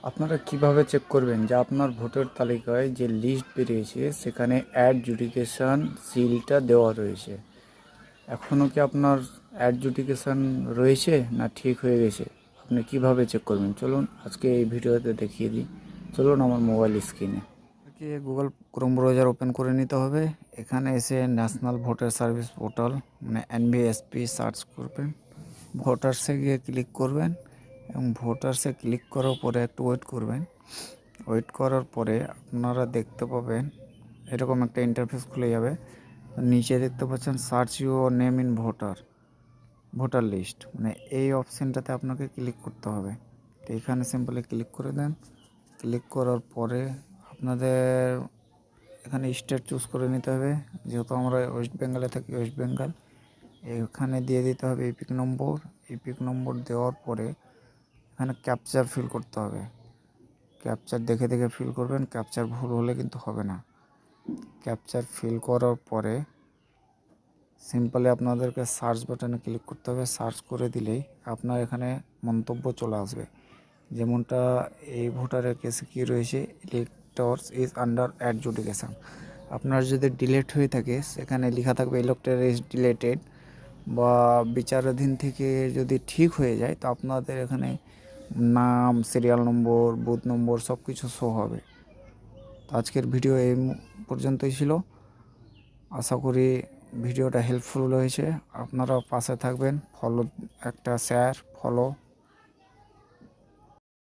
আপনারা কিভাবে চেক করবেন যে আপনার ভোটার তালিকায় যে লিস্ট বেরিয়েছে সেখানে অ্যাডজুডিকেশন সিলটা দেওয়া রয়েছে? এখনও কি আপনার অ্যাডজুডিকেশন রয়েছে না ঠিক হয়ে গেছে? আপনি কিভাবে চেক করবেন চলুন আজকে এই ভিডিওতে দেখিয়ে দিই। চলুন আমার মোবাইল স্ক্রিনে গুগল ক্রোম ব্রাউজার ওপেন করে নিতে হবে। এখানে এসে ন্যাশনাল ভোটার সার্ভিস পোর্টাল মানে এনভিএসপি সার্চ করবেন। ভোটার্সে গিয়ে ক্লিক করবেন এবং ভোটার্সে ক্লিক করার পরে একটু ওয়েট করবেন। ওয়েট করার পরে আপনারা দেখতে পাবেন এরকম একটা ইন্টারফেস খুলে যাবে। নিচে দেখতে পাচ্ছেন search your name in voter list, মানে এই অপশানটাতে আপনাকে ক্লিক করতে হবে। তো এখানে সিম্পলি ক্লিক করে দেন। ক্লিক করার পরে আপনাদের এখানে স্টেট চুজ করে নিতে হবে। যেহেতু আমরা ওয়েস্ট বেঙ্গলে থাকি, ওয়েস্ট বেঙ্গল এখানে দিয়ে দিতে হবে ইপিক নম্বর। ইপিক নম্বর দেওয়ার পরে এখানে ক্যাপচার ফিল করতে হবে। ক্যাপচার দেখে দেখে ফিল করবেন, ক্যাপচার ভুল হলে কিন্তু হবে না। ক্যাপচার ফিল করার পরে সিম্পলি আপনাদেরকে সার্চ বাটনে ক্লিক করতে হবে। সার্চ করে দিলেই আপনার এখানে মন্তব্য চলে আসবে। যেমনটা এই ভোটারের কেসে কী রয়েছে, ইলেক্টরস ইজ আন্ডার অ্যাডজুডিকেশন। আপনার যদি ডিলেট হয়ে থাকে সেখানে লেখা থাকবে ইলেক্টর ইজ ডিলেটেড, বা বিচারাধীন থেকে যদি ঠিক হয়ে যায় তো আপনাদের এখানে নাম, সিরিয়াল নম্বর, বুথ নম্বর সব কিছু শো হবে। তো আজকের ভিডিও এই পর্যন্তই ছিল। আশা করি ভিডিওটা হেল্পফুল হয়েছে। আপনারা পাশে থাকবেন, একটা শেয়ার ফলো